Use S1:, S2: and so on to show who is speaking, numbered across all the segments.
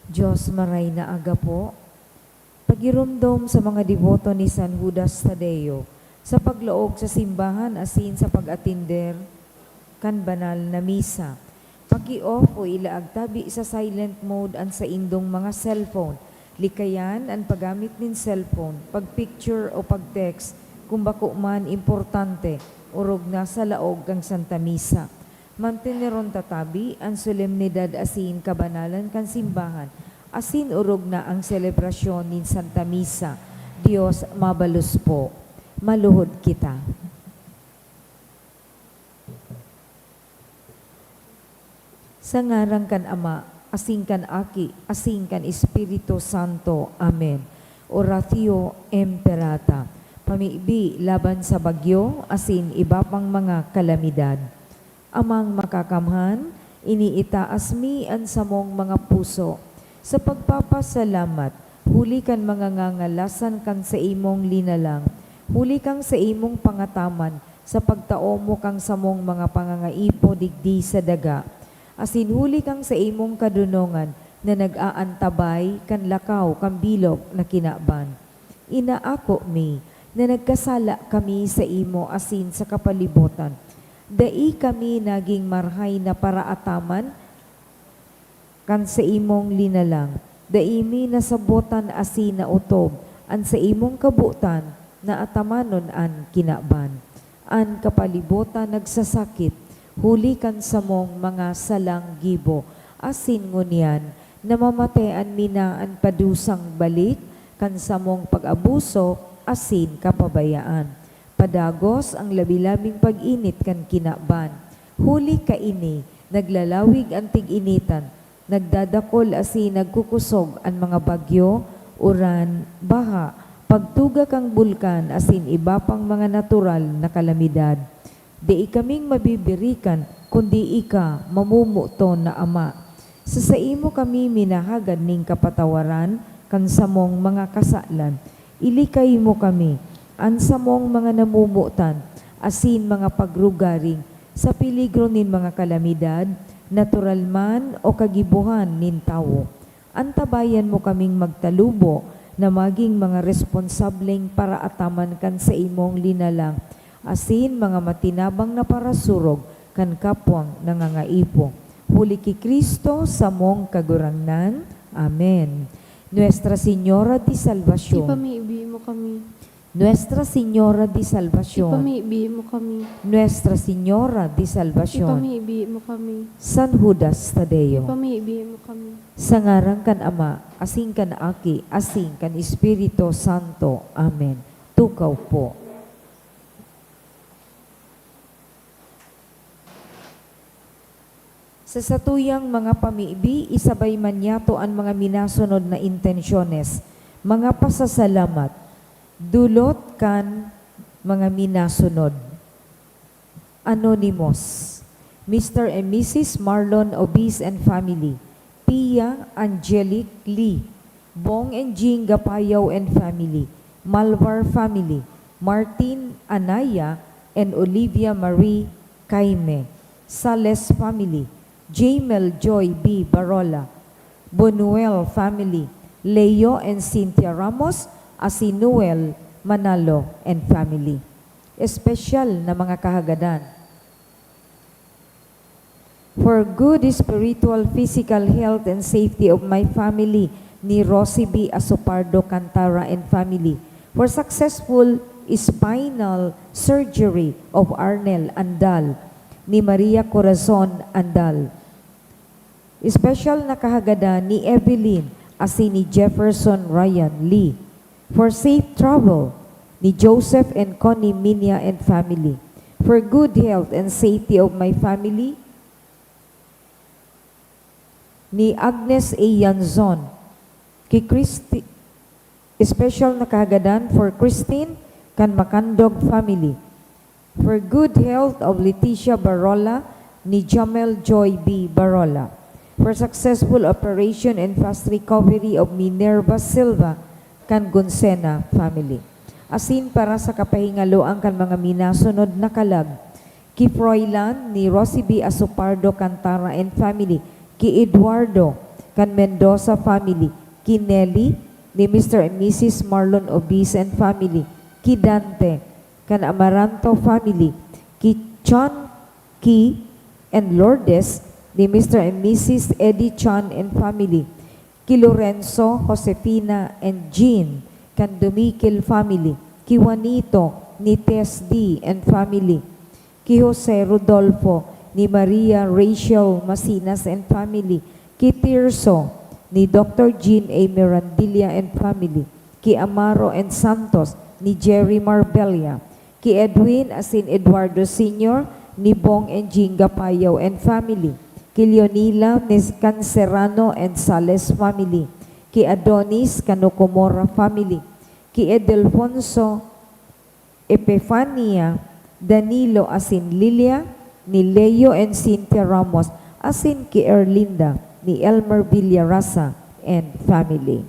S1: Diyos maray na aga po, pagirumdom sa mga deboto ni San Judas Tadeo sa paglaog sa simbahan asin sa pag-atinder kan banal na misa. Paki-off o ilaag tabi sa silent mode ang sa indong mga cellphone. Likayan ang paggamit nin cellphone, pag-picture o pag-text kung bako man importante urog na sa laog kang Santa Misa. Manteneron tatabi ang solemnidad asin kabanalan kan simbahan, asin urog na ang selebrasyon nin Santa Misa. Diyos mabalus po. Maluhod kita. Sa ngarang kan Ama, asing kan Aki, asing kan Espiritu Santo. Amen. Oratio Imperata. Pamiibi laban sa bagyo, asin iba pang mga kalamidad. Amang makakamhan, iniitaas mi ang samong mga puso. Sa pagpapasalamat, huli kan mga ngangalasan kan sa imong linalang, huli kang sa imong pangataman, sa pagtao mo kang samong mga pangangaipo digdi sa daga. Asin huli kang sa imong kadunongan, na nag-aantabay kan lakaw kan bilog na kinaban. Inaako mi, na nagkasala kami sa imo asin sa kapalibutan. Dai kami naging marhay na paraataman kan sa imong linalang. Dai mi nasabotan asin na utob an sa imong kabutan na atamanon an kinaban. An kapalibutan nagsasakit, huli kan sa mong mga salang gibo. Asin ngunyan, namamatean mina an padusang balik kan sa mong pag-abuso asin kapabayaan. Padagos ang labi-labing pag-init kan kinaban. Huli ka ini, naglalawig ang tig-initan, nagdadakol asin nagkukusog ang mga bagyo, uran, baha, pagtuga kang bulkan asin iba pang mga natural na kalamidad. Di kaming mabibirikan, kundi ika mamumuto na Ama. Sa imo kami minahagad ning kapatawaran, kan samong mga kasalan. Ilikay mo kami, ansa mong mga namumutan, asin mga pagrugaring, sa piligro nin mga kalamidad, natural man o kagibuhan nin tao. Antabayan mo kaming magtalubo, na maging mga responsableng para ataman kan sa imong linalang, asin mga matinabang na parasurog, kan kapwang nangangaipo. Huli ki Kristo sa mong kagurangnan. Amen. Nuestra Señora de Salvación.
S2: Ipamiibi mo kami.
S1: Nuestra Señora de Salvación.
S2: Ipamiibi mo kami.
S1: Nuestra Señora de Salvación.
S2: Ipamiibi mo kami.
S1: San Judas Tadeo.
S2: Ipamiibi mo kami.
S1: Sa ngarang kan Ama, asing kan Aki, asing kan Espiritu Santo. Amen. Tukaw po. Sa satuyang mga pamiibi, isabay man yato ang mga minasunod na intensyones, mga pasasalamat, dulot kan mga minasunod. Anonymous, Mr. and Mrs. Marlon Obis and family, Pia Angelic Lee, Bong and Jing Gapayaw and family, Malvar family, Martin Anaya and Olivia Marie Caime, Sales family, Jamel Joy B. Barola, Bonuel family, Leo and Cynthia Ramos, Asinuel Manalo and family. Espesyal na mga kahagadan. For good spiritual, physical health and safety of my family, ni Rosie B. Asopardo Cantara and family. For successful spinal surgery of Arnel Andal, ni Maria Corazon Andal. Special na kahagadan ni Evelyn asin ni Jefferson Ryan Lee. For safe travel ni Joseph and Connie Minya and family. For good health and safety of my family ni Agnes A. Yanzon. Kay special na kahagadan for Christine kan Macandog family. For good health of Leticia Barola ni Jamel Joy B. Barola. For successful operation and fast recovery of Minerva Silva kan Gunsena family. Asin para sa kapahingaloan kan mga minasunod na kalag, ki Froilan ni Rosie B. Asopardo Cantara and family, ki Eduardo kan Mendoza family, ki Nelly, ni Mr. and Mrs. Marlon Obis and family, ki Dante, kan Amaranto family, ki John Ki and Lourdes, ni Mr. and Mrs. Eddie Chan and family, ki Lorenzo, Josefina, and Jean, kan Dumikil family, ki Juanito, ni Tess D. and family, ki Jose Rodolfo, ni Maria Rachel Masinas and family, ki Tirso, ni Dr. Jean A. Mirandilla and family, ki Amaro and Santos, ni Jerry Marbella, ki Edwin asin Eduardo Sr., ni Bong and Jinga Payaw and family, ki Leonila ni Cancerano and Sales family, ki Adonis Canocomora family, ki Edelfonso Epifania Danilo asin Lilia, ni Leo and Cynthia Ramos, asin ki Erlinda, ni Elmer Villarasa and family.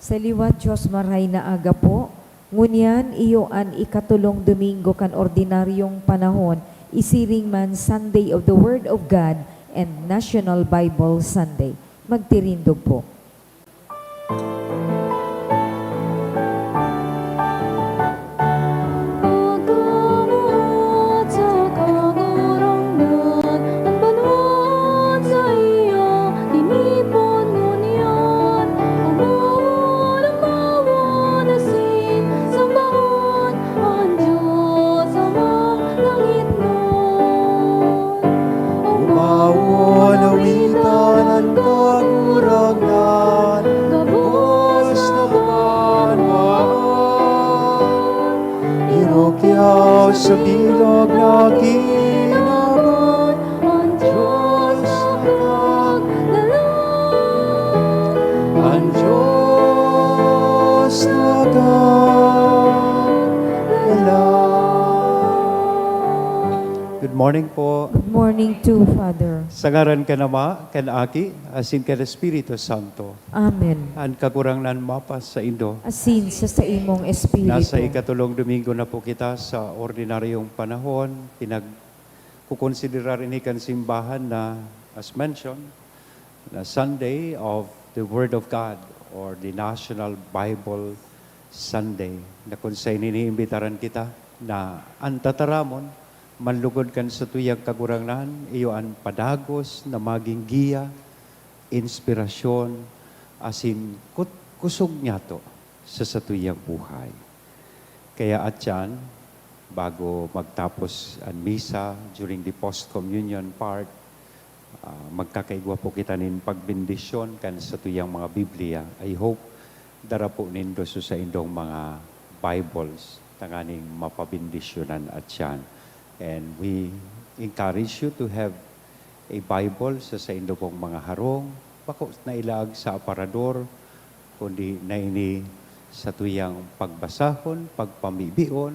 S1: Sa liwat Diyos maray na aga po, ngunyan iyo an ikatulong Domingo kan ordinaryong panahon, isiring man Sunday of the Word of God and National Bible Sunday. Magtirindog po.
S3: Sa bilog na kinaban, ang Diyos na pagdalang, ang Diyos na pagdalang. Good morning po.
S1: Good morning to Father.
S3: Sa ngaran ka nama, kan Aki, asin ka na Espiritu Santo.
S1: Amen.
S3: Ang kakurangan mapas sa Indo.
S1: Asin sa imong Espiritu.
S3: Nasa ikatulong Domingo na po kita sa ordinaryong panahon. Kukonsiderar ini kan simbahan na, as mentioned, na Sunday of the Word of God or the National Bible Sunday. Na kung sa iniimbitaran kita na ang tataramon, manlugod kan sa tuyang kagurangan, iyo ang padagos na maging giya, inspirasyon, asin kusog niya to sa tuyang buhay. Kaya atyan, bago magtapos ang misa during the post-communion part, magkakaigwa po kita nin pagbindisyon kan sa tuyang mga Biblia. I hope dara po nindo sa indong mga Bibles tanganing mapabindisyonan atyan. And we encourage you to have a Bible sa indo pong mga harong, bako na ilaag sa aparador, kundi na ini sa tuyang pagbasahon, pagpamibion,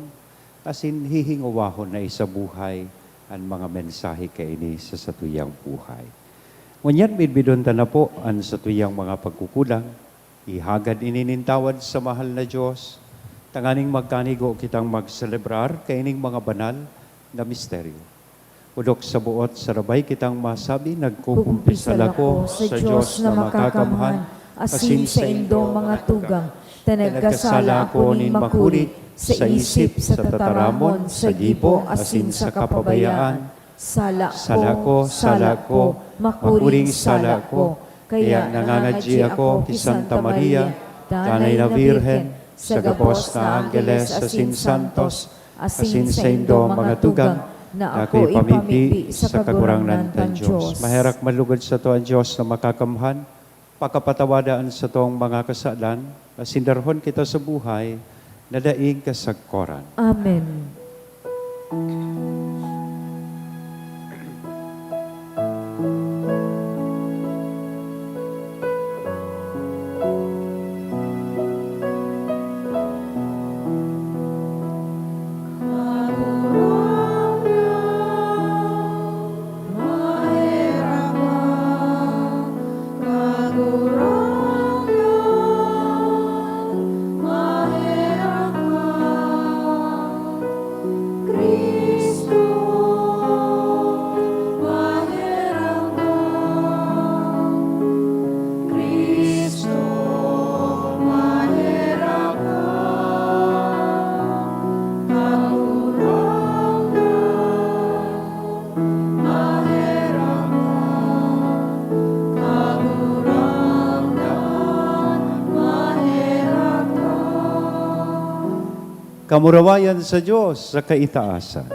S3: asin hihingawahon na isabuhay ang mga mensahe kay ini sa tuyang buhay. Ngunyan, bidbidon ta na po ang sa tuyang mga pagkukulang, ihagad ininintawad sa mahal na Diyos, tanganing magkanigo kitang magselebrar kay ining mga banal na misteryo. Udok sa buot sarabay kitang masabi, nagkukumpisal ako sa Diyos na makakamhan, asin sa indong mga tugang, tanagkasala ako nin makurit, sa isip, sa tataramon, sa gibo, asin sa kapabayaan. Sala ko, makuring sala ko, kaya nangangadji ako ki Santa Maria, Tanay na Virhen, sa gabos na Angeles, asin santos, asin sa indong mga tugang, na ako'y pamipi sa kagurangnan ng Diyos. Maherak malugod sa to ang Diyos na makakamhan, pakapatawadaan sa tong mga kasalan, asindarhon kita sa buhay, na daing kasagkoran.
S1: Amen.
S3: Kamurawayan sa Diyos sa kaitaasan.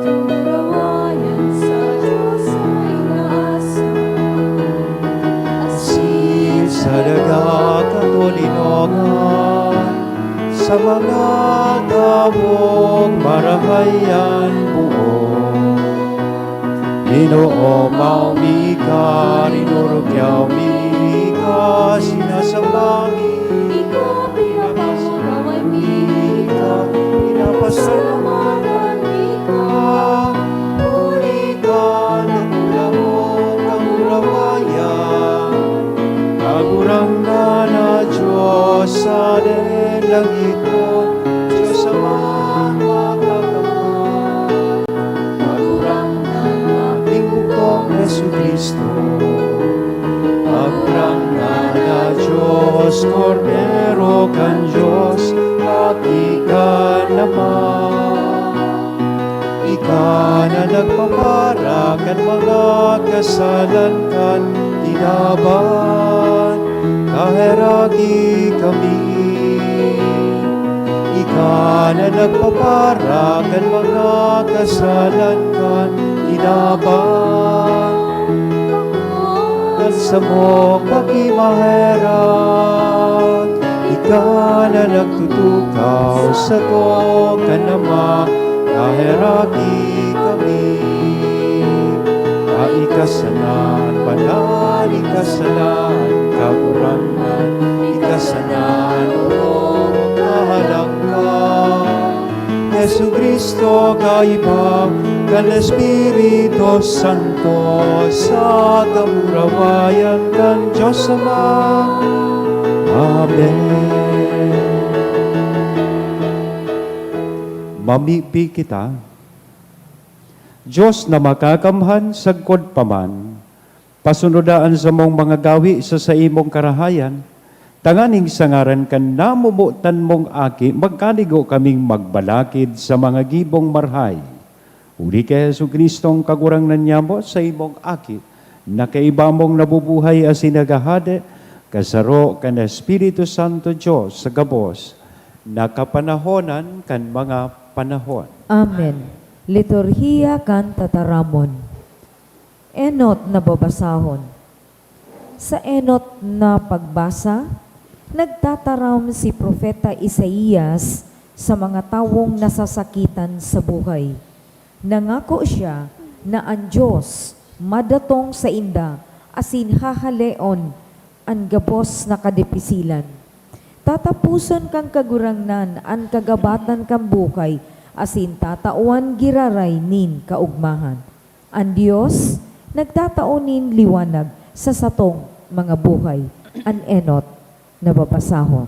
S2: Kamurawayan sa Diyos sa inaasahan.
S3: Asin sa daga katulinongan, sa mga tawong marahayan buo. Ginoo maumika, rinurugyaw mika, sinasambangi.
S2: Ikaw pinapamuraway mika,
S3: Pinapasalamanan
S2: mika.
S3: Puri ka ng ulamong kamurawayan, kagurangnan na Diyos sa langiton, Diyos Ama makakamhan. Kagurangnan ating bukong Jesucristo, kagurangnan na Diyos, Kordero kan Diyos, aki ka naman. Ika na nagpapara kan mga kasalan kan tinaban, kaheragi kami. Ika na nagpapara kan mga kasalan kan tinaban, kan sa mong pakimaherat. Ika na nagtutukaw sa to kan nama, kaheragi kami. Kaikasanan, banal, ikasanan, kagurangan, ikasanan, o kahalangkan. Jesucristo kaibang, kan Espiritu Santo, sa kamurawayan kan Diyos Ama. Amen. Mamipi kita, Diyos na makakamhan sagkod paman, pasunodaan sa mong mga gawi sa imong karahayan, tanganing sangaran kan namumutan mong aki, magkanigo kaming magbalakid sa mga gibong marhay. Uli kay Jesucristong kagurangnan niya mo sa imong aki, na kaiba mong nabubuhay as sinagahade, kasaro kan Espiritu Santo Diyos sa gabos, nakapanahonan kan mga panahon.
S1: Amen. Liturhiya kan tataramon. Enot na babasahon. Sa enot na pagbasa, nagtataram si Propeta Isaías sa mga tawong nasasakitan sa buhay. Nangako siya na ang Diyos madatong sa inda asin hahaleon ang gabos na kadepisilan. Tatapuson kang kagurangnan ang kagabatan kang bukay asin tatauan giraray nin kaugmahan. Ang Diyos nagtataonin liwanag sa satong mga buhay. An enot na babasahon.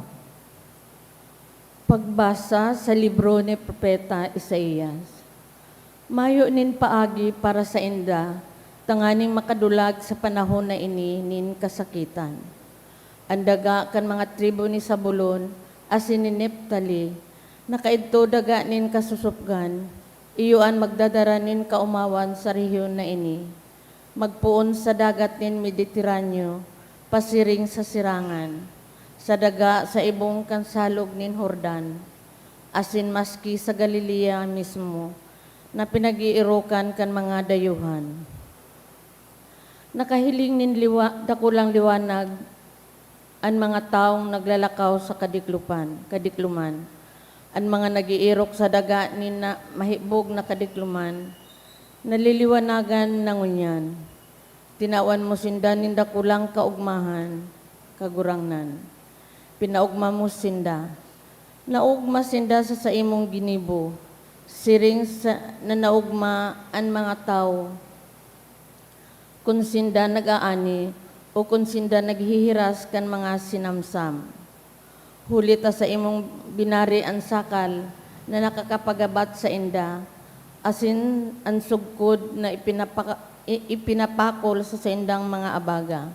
S2: Pagbasa sa libro ni Propeta Isaías. Mayo nin paagi para sa inda, tanganing makadulag sa panahon na ini nin kasakitan. Andaga kan mga tribo ni Sabulon, asin ni Neptali, nakaidto daga nin kasusupgan, iyoan magdadara nin kaumawan sa rehiyon na ini. Magpuon sa dagat nin Mediteraneo, pasiring sa sirangan, sa daga sa ibong kansalog nin Hordan, asin maski sa Galilea mismo, na pinag-iirukan kan mga dayuhan. Nakahiling nin dakulang liwanag ang mga taong naglalakaw sa kadikluman, ang mga nag-iirok sa daga nin na mahibog na kadikluman, naliliwanagan ng unyan. Tinawan mo sinda nin dakulang kaugmahan, kagurangnan. Pinaugma mo sinda. Naugma sinda sa imong ginibo, siring sa nanaugma ang mga tao. Kung sinda nag-aani, o kung sinda naghihiras kan mga sinamsam. Hulita sa imong binari ang sakal na nakakapagabat sa inda, asin ang sugkod na ipinapakol sa indang mga abaga.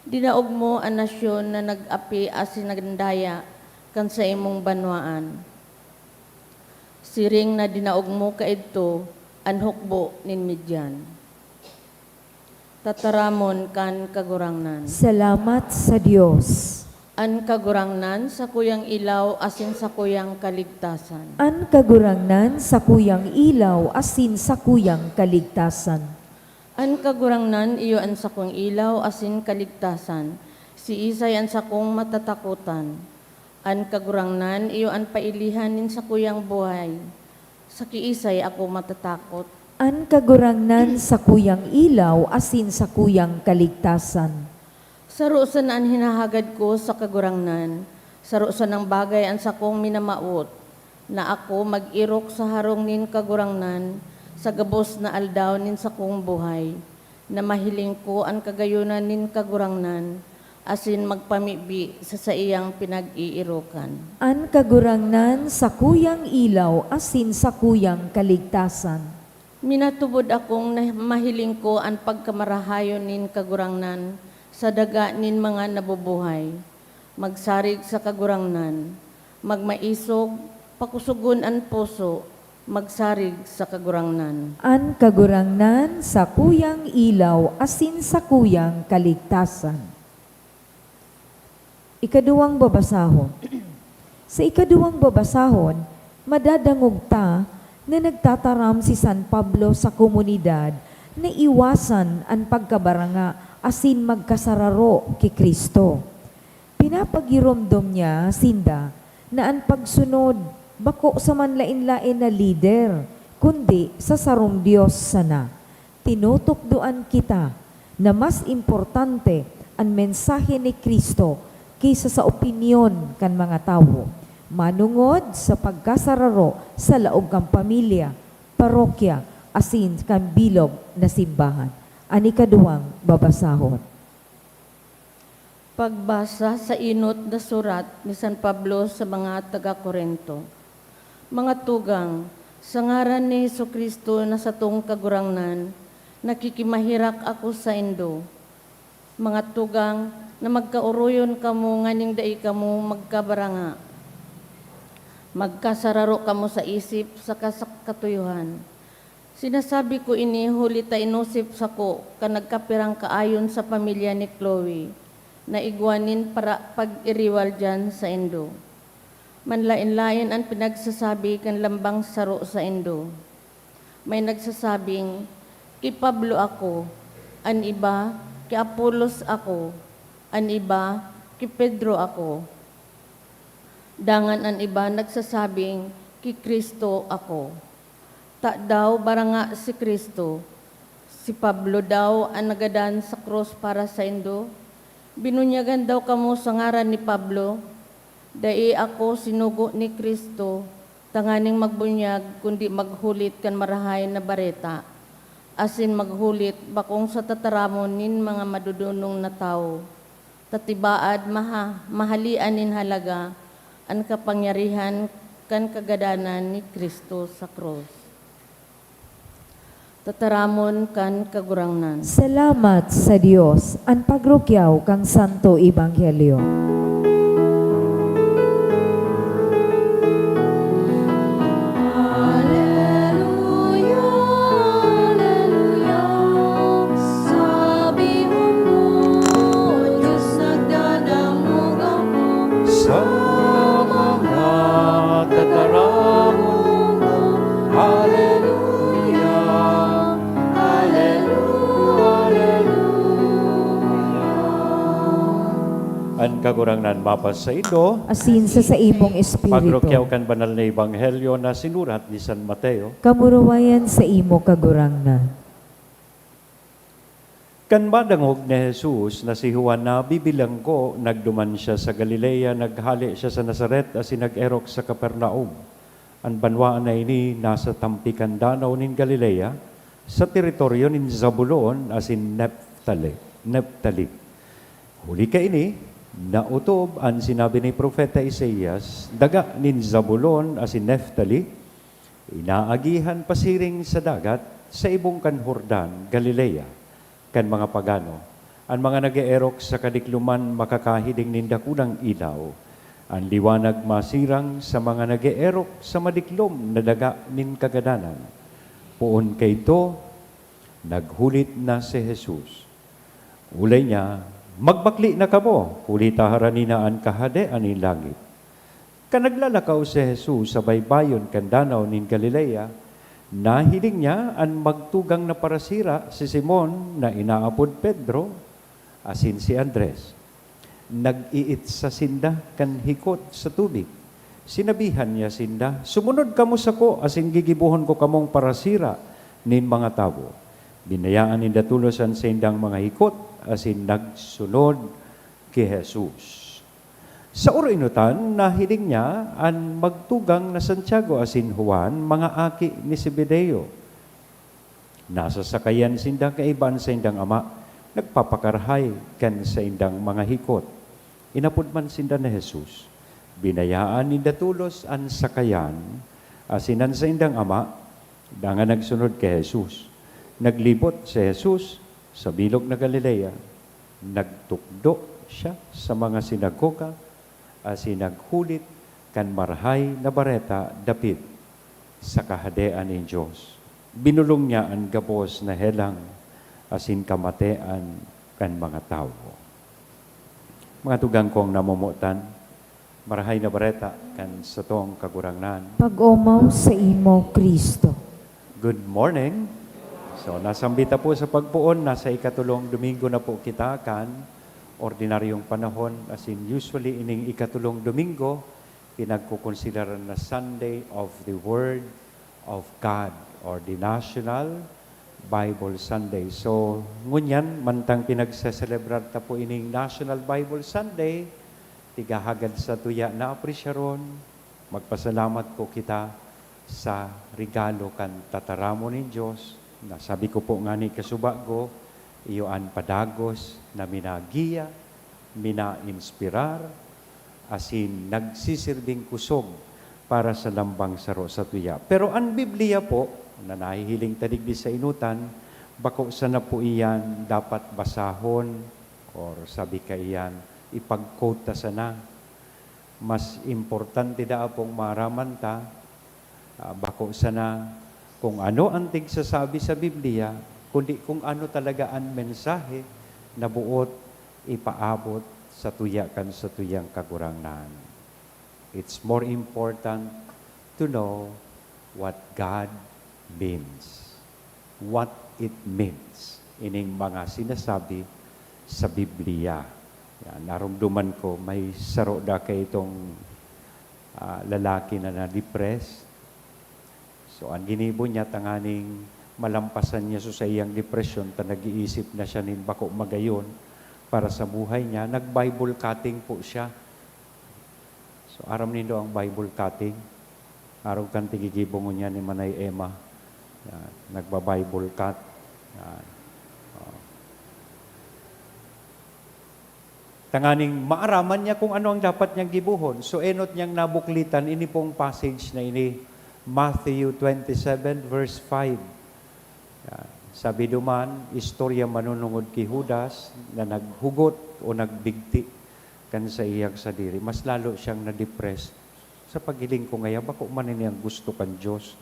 S2: Dinaog mo ang nasyon na nag-api asin nagandaya kan sa imong banwaan. Siring na dinaog mo kaidto ang hukbo nin Midyan. Tataramon kan kagurangnan.
S1: Salamat sa Diyos.
S2: An kagurangnan sa kuyang ilaw asin sa kuyang kaligtasan.
S1: An kagurangnan sa kuyang ilaw asin sa kuyang kaligtasan.
S2: An kagurangnan iyo an sa kong ilaw asin kaligtasan. Si Isay an sa kong matatakutan. An kagurangnan iyo an pailihanin sa kuyang buhay. Sa kiisay ako matatakot.
S1: An kagurangnan sa kuyang ilaw asin sa kuyang kaligtasan.
S2: Sarusan ang hinahagad ko sa kagurangnan, sarusan ang bagay ang sakong minamaot, na ako mag-irok sa harong nin kagurangnan, sa gabos na aldaw nin sakong buhay, na mahiling ko ang kagayunan nin kagurangnan, asin magpamibi sa iyang pinag-iirokan.
S1: An kagurangnan sa kuyang ilaw asin sa kuyang kaligtasan.
S2: Minatubod akong mahiling ko ang pagkamarahayon nin kagurangnan sa daga nin mga nabubuhay. Magsarig sa kagurangnan, magmaisog, pakusugon ang puso, magsarig sa kagurangnan.
S1: An kagurangnan sa kuyang ilaw asin sa kuyang kaligtasan. Ikaduwang babasahon. Sa ikaduwang babasahon, madadangog ta na nagtataram si San Pablo sa komunidad na iwasan ang pagkabaranga asin magkasararo kay Kristo. Pinapagiromdom niya, sinda, na ang pagsunod bako sa manlain-lain na lider, kundi sa sarong Diyos sana. Tinutukduan kita na mas importante ang mensahe ni Kristo kaysa sa opinyon kan mga tao. Manungod sa pagkasararo sa laog kang pamilya, parokya, asin kang bilog na simbahan. Ani kaduwang babasahon.
S2: Pagbasa sa inot na surat ni San Pablo sa mga taga-Korinto. Mga tugang, sa ngaran ni Jesucristo na sa tong kagurangnan, nakikimahirak ako sa indo. Mga tugang, na magkauruyon kamo nganing dai kamo magkabaranga. Magkasararo kamo sa isip sa katuyuhan. Sinasabi ko ini huli ta inusip sa ko ka nagkapirang kaayon sa pamilya ni Chloe. na igwanin para pag-iriwal dyan sa Indo. Manlain-lain ang pinagsasabi kan lambang saro sa Indo. May nagsasabing, ki Pablo ako, an iba, ki Apolos ako, an iba, ki Pedro ako. Dangan an iba nagsasabing, ki Kristo ako. Ta daw baranga si Kristo, si Pablo daw ang nagadan sa cross para sa Indo. Binunyagan daw kamo sa ngaran ni Pablo, dai ako sinugo ni Kristo, tanganing magbunyag kundi maghulit kan marahay na bareta, asin maghulit bakong sa tataramon nin mga madudunong na tao. Tatibaad mahalian nin halaga ang kapangyarihan kan kagadanan ni Kristo sa cross. Tataramon kan kagurangnan.
S1: Salamat sa Dios. Ang pagrukyaw kang Santo Ebanghelyo.
S3: Sa mga tataramon mo, Hallelujah, An kagurangnan mapas sa ito,
S1: Asin sa imong espiritu.
S3: pagrokyaw kan banal na ebanghelyo na sinurat ni San Mateo.
S1: Kamurawayan sa imo kagurangnan.
S3: Kan madangog ni Jesus na si Juan na bibilang ko, nagduman siya sa Galilea, naghali siya sa Nazaret, asin nag-erok sa Capernaum. Ang banwaan na ini nasa tampikan danaw nin Galilea, sa teritoryo nin Zabulon, asin Neptali. Huli ka ini, nautob ang sinabi ni Propeta Isaías, daga nin Zabulon, asin Neptali, inaagihan pasiring sa dagat, sa ibong kan Jordan, Galilea, kan mga pagano. Ang mga nag-eerok sa kadikluman makakahiling ninda kunang ilaw. Ang liwanag masirang sa mga nag-eerok sa madiklom na daga nin kagadanan. Puon kay to, naghulit na si Jesus. Ulay niya, magbakli na kamo, kulita haranina ang kahadean ni langit. Kanaglalakaw si Jesus sa baybayon kan danaw nin Galilea, nahiling niya ang magtugang na parasira si Simon na inaapod Pedro, asin si Andres. Nag-iit sa sinda kan hikot sa tubig. Sinabihan niya sinda, sumunod kamo sa ko, asin gigibuhon ko kamong parasira nin mga tao. Binayaan ninda tulosan sa indang mga hikot, asin nagsunod kay Jesus. Sa urinutan, nahiling niya ang magtugang na Santiago asin Juan, mga aki ni Zebedeo. Nasa sakayan sindang kaiban sa indang ama, nagpapakarhay kan sa indang mga hikot. Inapod man sinda na Jesus. Binayaan ninda tulos ang sakayan, asinan sa indang ama, dangan nagsunod kay Jesus. Naglibot si Jesus sa bilog na Galilea. Nagtukdo siya sa mga sinagoga, asin naghulit kan marhay na bareta dapit sa kahadean ng Diyos. Binulong niya ang gabos na helang asin kamatean kan mga tao. Mga tugang kong namumutan, marhay na bareta kan sa tong kagurangnan.
S1: Pag-umaw sa imo, Kristo.
S3: Good morning. So, nasambita po sa pagpuon, nasa ikatulong Domingo na po kita kan ordinaryong panahon, as in usually ining ikatulong Domingo, pinagkukonsideran na Sunday of the Word of God or the National Bible Sunday. So, ngunyan, mantang pinagsaselebrar ta po ining National Bible Sunday, tigahagad sa tuya na apresyaron, magpasalamat po kita sa regalo kan tataramo ni Diyos, na sabi ko po nga ni kasubago, iyoan padagos na minagiya, mina-inspirar, asin nagsisirbing kusog para sa lambang saro sa tuya. Pero ang Biblia po, na nahihiling tadigdi sa inutan, bako sana po iyan dapat basahon, or sabi ka iyan, ipag-quote ta sana. Mas importante da pong maraman ta, bako sana kung ano ang tigsasabi sa Biblia, kundi kung ano talaga ang mensahe na buot ipaabot sa tuya kan sa tuyang kagurangan. It's more important to know what God means. What it means. Ining mga sinasabi sa Biblia. Yan, narumduman ko, may saro da kay itong lalaki na na-depressed. So, ang ginibo niya, tanganing malampasan niya sa iyang depression, nag-iisip na siya nin bako magayon para sa buhay niya. Nag-Bible cutting po siya. So, aram nindo ang Bible cutting. Araw kan tigigibong niya ni Manay Emma. Yan, nagba-Bible cut. Yan. Tanganing maaraman niya kung ano ang dapat niyang gibuhon. So, enot niyang nabuklitan, ini pong passage na ini, Matthew 27 verse 5. Yan. Sabi duman, istorya manunungod kay Judas na naghugot o nagbigti kan sa iyang sadiri. Mas lalo siyang na-depressed. Sa pagiling ko ngayon, bako man niyang gusto kan Diyos,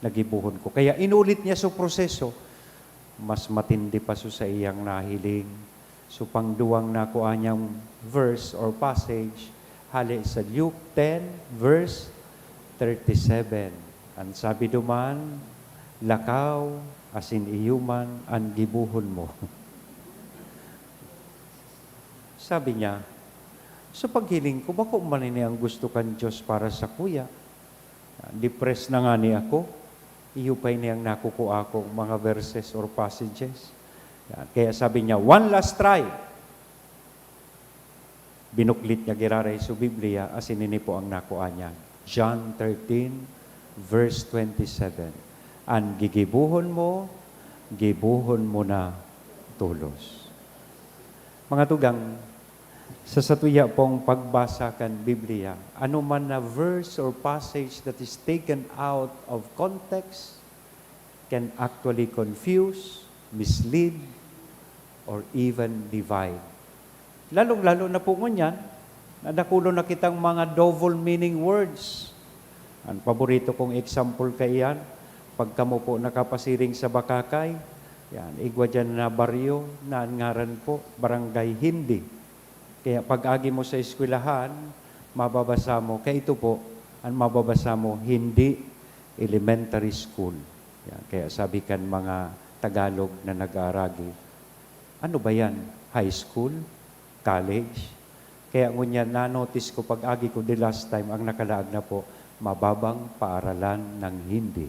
S3: nagibuhon ko. Kaya inulit niya sa proseso, mas matindi pa sa iyang nahiling. So pangduwang na ko anyang verse or passage, hali sa Luke 10 verse 37. Ang sabi duman, lakaw asin iyuman ang gibuhon mo. Sabi niya, sa paghiling ko, bako man ang gusto kan Diyos para sa kuya. Depressed na nga ni ako, iyupay niyang nakuku akong mga verses or passages. Yan. Kaya sabi niya, one last try. Binuklit niya giraray sa Biblia, as inini po ang nakuha niya. John 13, verse 27. Ang gigibuhon mo, gibuhon mo na tulos. Mga tugang, sa satuya pong pagbasa kan Biblia, ano man na verse or passage that is taken out of context can actually confuse, mislead, or even divide. Lalong-lalo na po ngunyan, nadakulo na kitang mga double meaning words. Ang paborito kong example kay yan, pagka mo po nakapasiring sa Bakakay, yan, igwa dyan na baryo, na ngaran po, Barangay Hindi. Kaya pag-agi mo sa eskwelahan, mababasa mo, kaya ito po, ang mababasa mo, Hindi Elementary School. Yan, kaya sabi kan mga Tagalog na nag-aaragi, ano ba yan? High school? College? Kaya ngunyan, na-notice ko pag-agi ko the last time, ang nakalaag na po, mababang paaralan ng Hindi.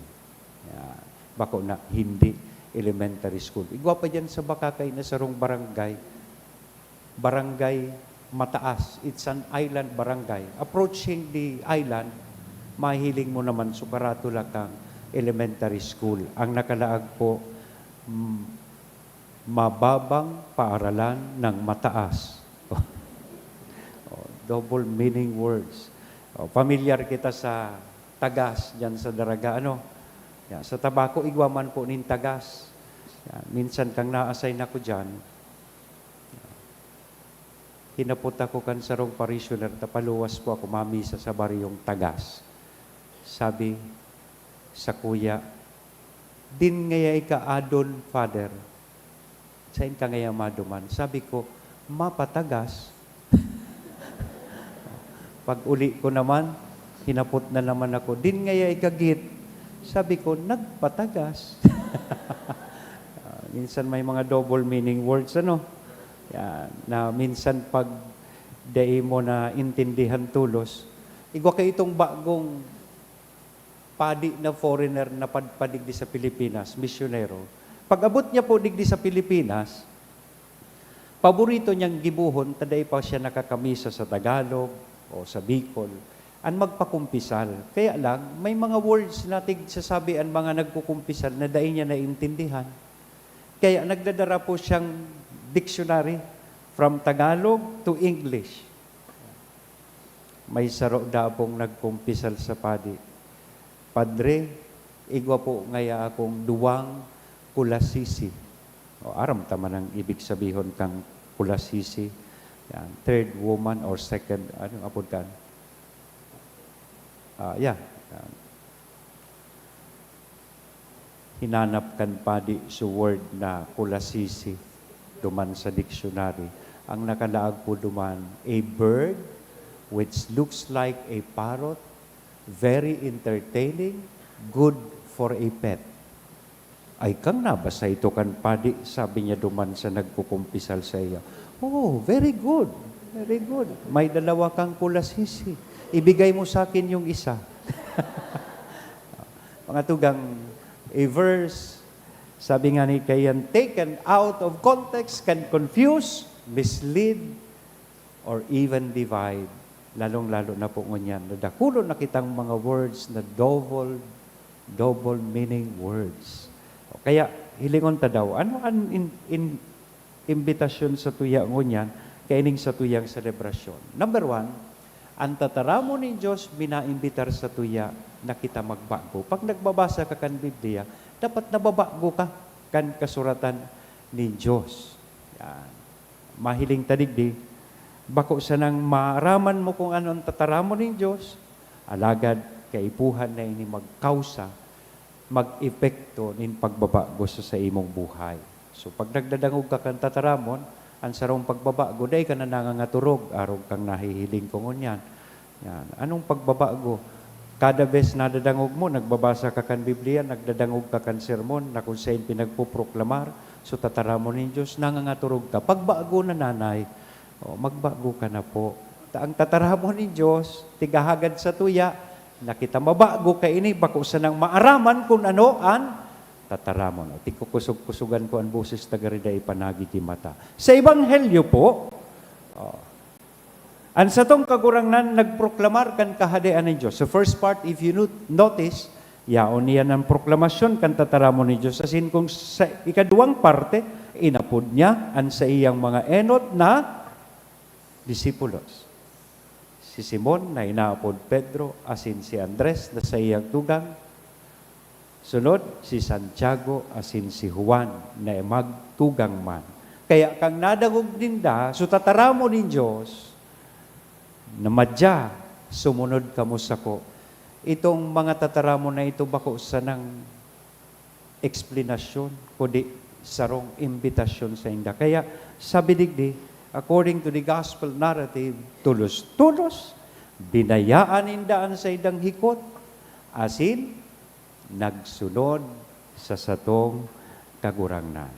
S3: Yan. Bako na, Hindi Elementary School. Igwa pa dyan sa Bakakay na sarong barangay. Barangay Mataas. It's an island barangay. Approaching the island, mahiling mo naman sukaratula kang elementary school. Ang nakalaag po, mababang paaralan ng mataas. Double meaning words. Familiar kita sa tagas, dyan sa Daraga. Yan, sa tabako, igwaman po nin tagas. Yan, minsan kang na-assign ako dyan, hinapot ako kan sarong parishioner, tapaluwas po ako mamisa sa baryong tagas. Sabi sa kuya, din ngayay ka adon, Father. Sain ka ngaya maduman? Sabi ko, mapatagas. Pag uli ko naman, hinapot na naman ako, din ngayay kagit. Sabi ko, nagpatagas. Minsan may mga double meaning words, Yan, na minsan pag dai mo na intindihan tulos, igwa kay itong bagong padi na foreigner na padigdi sa Pilipinas, misyonero. Pag abot niya po digdi sa Pilipinas, paborito niyang gibuhon, taday pa siya nakakamisa sa Tagalog o sa Bicol, ang magpakumpisal. Kaya lang, may mga words na sasabi ang mga nagkukumpisal na dai niya naintindihan. Kaya nagdadara po siyang dictionary from Tagalog to English. May saro da pong nagkumpisal sa padi. Padre, igwa po ngaya akong duwang kulasisi. Aram taman ang ibig sabihin kang kulasisi. Yan, third woman or second, anong apod kan? Yan. Hinanap kan padi sa word na kulasisi duman sa dictionary. ang nakalaag po duman, a bird which looks like a parrot, very entertaining, good for a pet. Ay kang nabasa ito kan padi, sabi niya duman sa nagkukumpisal sa iya. Oh, very good, very good. May dalawa kang kulasisi. Ibigay mo sa akin yung isa. Mga tugang, a verse, sabi nga ni Kayan, taken out of context can confuse, mislead, or even divide. Lalong-lalo na po ngunyan. Nadakulo na kitang mga words na double meaning words. Kaya, hilingon ta daw, ano ang imbitasyon sa tuya ngunyan, kaining sa tuyang selebrasyon? Number 1, ang tataramo ni Diyos, minaimbitar sa tuya na kita magbago. Pag nagbabasa ka kan Biblia, dapat nababago ka kan kasuratan ni Diyos. Yan. Mahiling tadigdi, bako sa nang maraman mo kung ano ang tataramo ni Diyos, alagad kaipuhan na ini magkausa, mag-epekto nin pagbabago sa imong buhay. So pag nagdadangog ka kan tataramon, ang sarong pagbabago, day ka na nangangaturog, arog kang nahihiling ko ngunyan. Yan. Anong pagbabago? Kada bes nadadangog mo, nagbabasa ka kan Biblia, nagdadangog ka kan sermon, na kung saan pinagpuproklamar, so tataramon ni Diyos, nangangaturog ka. Pagbago na nanay, magbago ka na po. Ang tataramon ni Diyos, tigahagad sa tuya, na kita mabago ka ini, bako sa nang maaraman kung ano ang tataramon. Ti kukusog-kusugan ko ang boses tagarida ipanagi ti mata. Sa Ebanghelyo po, ang sa tong kagurangnan nagproklamar kan kahadian ni Diyos. So first part, if you notice, yaon niya ng proklamasyon kan tataramon ni Diyos. Asin kung sa ikaduwang parte, inapod niya ang sa iyang mga enot na disipulos. Si Simon na inaapod Pedro, asin si Andres na sa iyang tugang. Sunod, si Santiago, asin si Juan na magtugang man. Kaya kang nadagog dinda, so tataramo ni Diyos, na madya, sumunod kamo sa ko. Itong mga tataramo na ito bako sa nang eksplanasyon, kundi sarong imbitasyon sa inda. Kaya sabi digdi, according to the gospel narrative, tulos-tulos, binayaan indaan sa idang hikot, asin, nagsunod sa satong kagurangnan.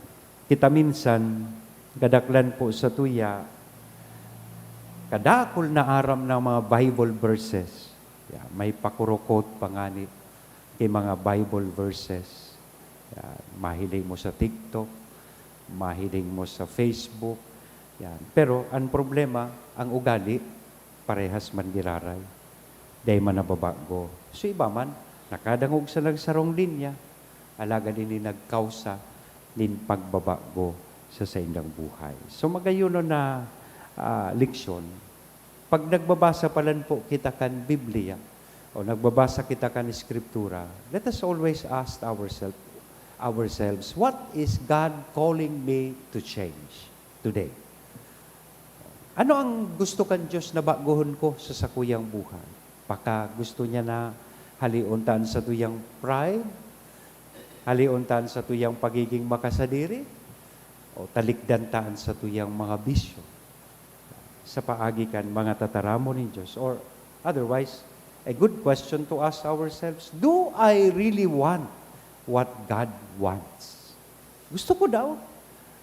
S3: Kita minsan, kadaklan po sa tuya, kadakol na aram ng mga Bible verses. Yeah, may pakurukot panganit kay mga Bible verses. Yeah, mahiling mo sa TikTok, mahiling mo sa Facebook. Yan. Pero ang problema, ang ugali, parehas man giraray. Day man nababago. So iba man, nakadangog sa nagsarong linya, alaga din ni nagkausa nin pagbabago sa indang buhay. So magayuno na leksyon, pag nagbabasa palan po kita kan Biblia, o nagbabasa kita kan Eskriptura, let us always ask ourselves, what is God calling me to change today? Ano ang gusto kan Diyos na baguhon ko sa sakuyang buhay? Baka gusto niya na haliuntan sa tuyang pride, haliuntan sa tuyang pagiging makasadiri, o talikdantaan sa tuyang mga bisyo sa paagi kan mga tataramo ni Diyos. Or otherwise, a good question to ask ourselves, do I really want what God wants? Gusto ko daw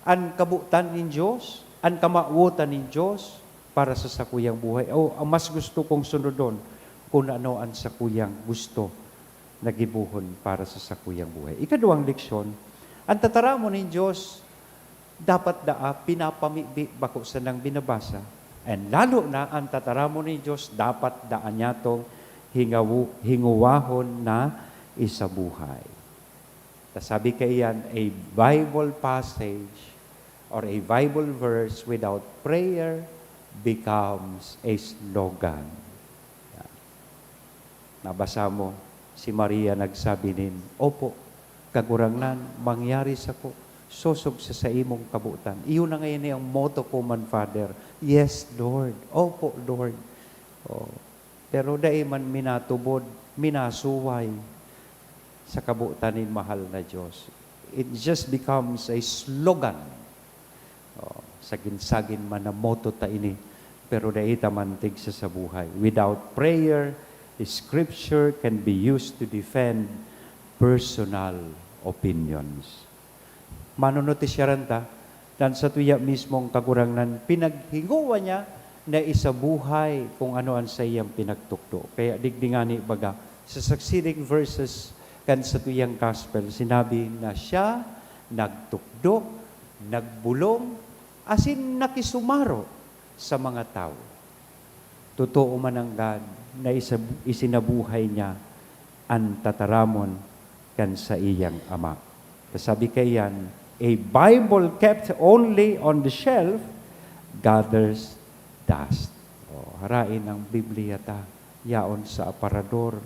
S3: ang kabutan ni Diyos, ang kamautan ni Diyos para sa sakuyang buhay. O ang mas gusto kong sunodon kung ano ang sakuyang gusto na gibuhon para sa sakuyang buhay. Ikaduhang leksyon, ang tataramo ni Diyos dapat pinapamibi bako sa nang binabasa. And lalo na ang tataramo ni Diyos dapat daan niya tong hinguwahon na isabuhay. Sabi kayan, a Bible passage or a Bible verse without prayer becomes a slogan. Nabasa mo, si Maria nagsabi nin, opo, kagurangnan, mangyari sa ko, susog sa imong kabutan. Iyon na ngayon ang motto ko man, Father. Yes, Lord. Opo, Lord. Oh. Pero dahil man minatubod, minasuway sa kabutan ni mahal na Diyos. It just becomes a slogan. Oh. sagin-sagin man na moto ta ini, pero daita mantig sa buhay. Without prayer, Scripture can be used to defend personal opinions. Manonotisyaran ta, dan sa tuya mismong kagurangnan, pinaghinguwa niya na isabuhay kung ano ang sa iyang pinagtukdo. Kaya digdingani baga, sa succeeding verses kan sa tuyang gospel, sinabi na siya nagtukdo, nagbulong, asin nakisumaro sa mga tao. Totoo man ang God na isinabuhay niya ang tataramon kan sa iyang ama. Kasabi kayan, a Bible kept only on the shelf gathers dust. Harain ang Biblia ta, yaon sa aparador,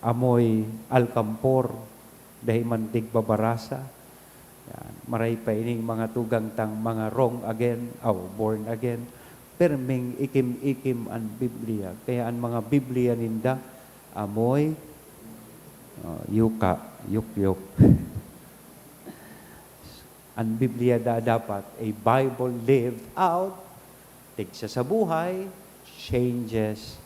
S3: amoy alkampor, dahil mantig babarasa. Yan. Maray pa ining mga tugang tang mga wrong again, born again, perming ikim-ikim ang Biblia. Kaya ang mga Biblia ninda, amoy, yuka, yuk-yuk. Ang Biblia dapat, a Bible lived out, tigsa sa buhay, changes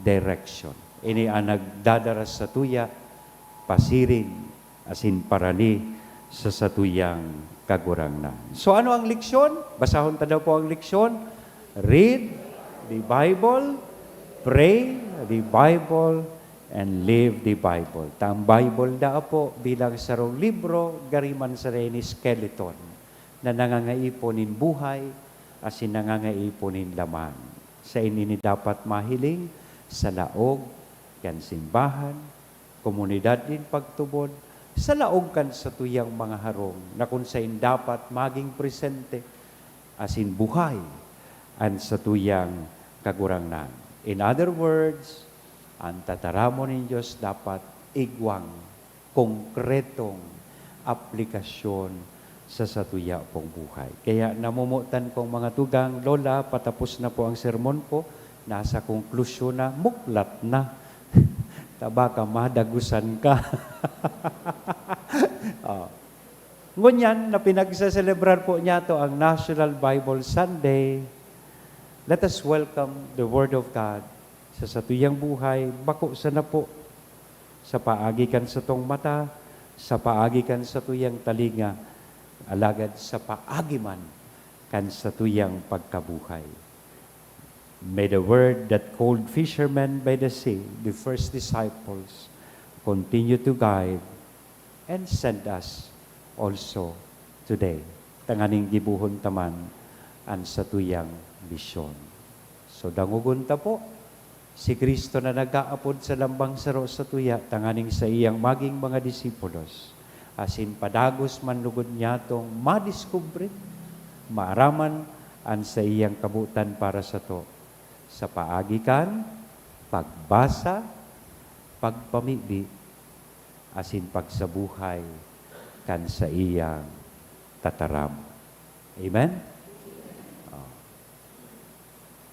S3: direction. Ini ang nagdadaras sa tuya, pasiring, asin parani sa satuyang kagurangnan. So ano ang leksyon? Basahon ta daw po ang leksyon. Read the Bible, pray the Bible, and live the Bible. Ang Bible da po bilang sarong libro, gariman sa rin skeleton na nangangaiponin buhay asin nangangaiponin laman. Sa inini dapat mahiling sa laog kan simbahan, komunidad din pagtubod, sa laog kan sa tuyang mga harong na kung saan dapat maging presente asin buhay an sa tuyang kagurangnan. In other words, ang tataramon ng Diyos dapat igwang, konkretong aplikasyon sa satuya pong buhay. Kaya namumutan kong mga tugang, Lola, patapos na po ang sermon ko, nasa konklusyon na, muklat na. Tabaka, madagusan ka. Ngunyan, na pinagsaselebrar po niya to ang National Bible Sunday. Let us welcome the Word of God sa satuyang buhay, bako sa na po, sa paagikan sa tong mata, sa paagikan sa tuyang talinga, alagad sa paagiman kan sa tuyang pagkabuhay. May the word that called fishermen by the sea, the first disciples, continue to guide and send us also today. Tanganing gibuhon taman ang sa tuyang misyon. So dangugon ta po, si Kristo na nag-aapod sa lambang saro sa tuya, tanganing sa iyang maging mga disipulos. Asin padagos man lugod niya tong madiskubre, maaraman ang sa iyang kabutan para sa to. Sa paagikan, pagbasa, pagpamibi, asin pagsabuhay kan sa iyang tataram. Amen?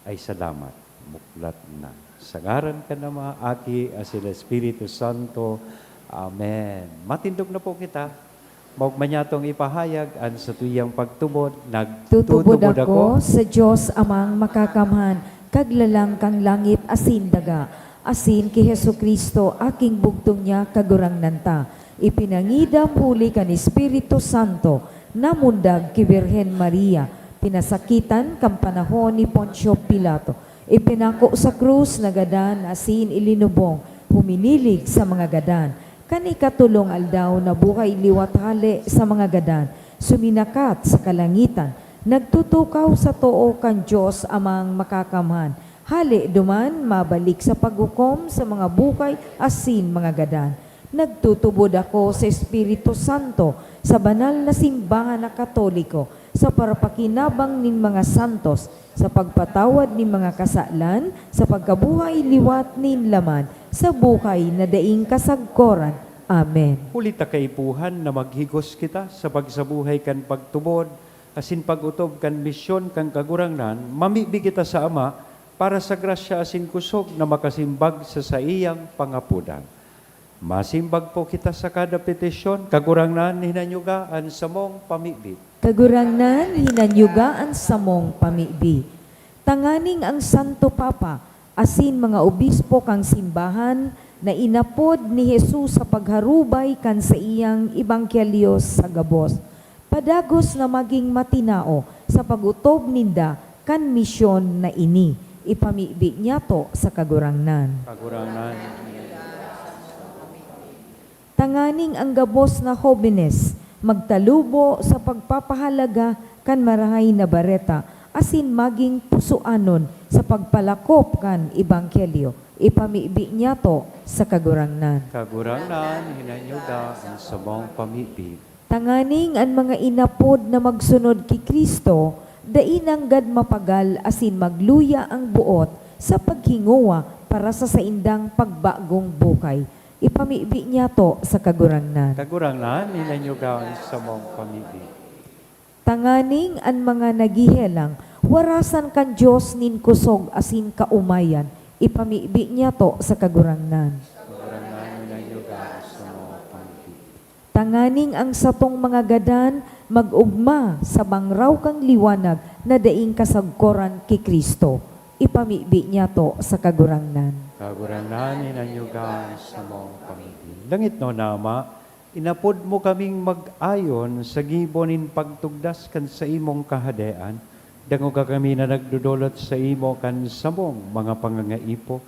S3: Ay salamat. Muklat na. Sangaran ka na mga aki asin Espiritu Santo. Amen. Matindog na po kita. Maugmanyatong ipahayag ang sa tuyang pagtubod.
S1: Tutubod ako sa Diyos amang makakamhan, kaglalang kang langit asin daga, asin ki Hesu Kristo aking bugtong niya kagurangnan ta. Ipinangidam huli kan Espiritu Santo, namundag ki Birhen Maria, pinasakitan kang panahon ni Poncio Pilato. Ipinako sa krus na gadan, asin ilinubong, huminilig sa mga gadan. Kani katulong aldaw na buhay liwat hali sa mga gadan, suminakat sa kalangitan, nagtutukaw sa too kan Diyos amang makakamhan. Hali duman, mabalik sa paghukom sa mga buhay, asin mga gadan. Nagtutubod ako sa Espiritu Santo, sa banal na simbahan na Katoliko, sa parapakinabang nin mga santos, sa pagpatawad nin mga kasalan, sa pagkabuhay liwat nin laman, sa buhay na daing kasagkoran. Amen.
S3: Huli ta kaipuhan na maghigos kita sa pagsabuhay kan pagtubod, asin pagutob kan misyon kan kagurangnan, mamibi kita sa Ama para sa grasya asin kusog na makasimbag sa iyang pangapudan. Masimbag po kita sa kada petisyon, kagurangnan hinanyugaan sa mong pamibit.
S1: Kagurangnan, hinanyugaan sa mong pamibi. Tanganing ang Santo Papa, asin mga obispo kang simbahan, na inapod ni Jesus sa pagharubay kan sa iyang ebanghelyo sa gabos. Padagos na maging matinao sa pagutob ninda kan misyon na ini. Ipamibi niya to sa kagurangnan.
S3: Kagurangnan,
S1: Tanganing ang gabos na hobenes, magtalubo sa pagpapahalaga kan marahay na bareta, asin maging pusuanon sa pagpalakop kan ebanghelyo. Ipamibi niya to sa kagurangnan.
S3: kagurangnan, hinanyuga ang samong pamibi.
S1: Tanganing ang mga inapod na magsunod kay Kristo, dainang gad mapagal asin magluya ang buot sa paghinguwa para sa saindang pagbagong bukay. Ipamibi niya to sa kagurangnan.
S3: Kagurangnan, hinanyuga ang samong pamibi.
S1: Tanganing ang mga nagihelang, warasan kan Diyos nin kusog asin kaumayan. Ipamibi niya to sa kagurangnan.
S3: Kagurangnan, hinanyuga ang samong pamibi.
S1: Tanganing ang satong mga gadan, mag-ugma sa bangraw kang liwanag na daing kasagkoran kay Kristo. Ipamibi niya to sa kagurangnan.
S3: Kagurangnan, hinanyuga ang samong pamibi. Langit no nama, inapod mo kaming mag-ayon sa gibonin pagtugdas kan sa imong kahadean. Dango ka kami na nagdudulot sa imo kan samong mga pangangaipo.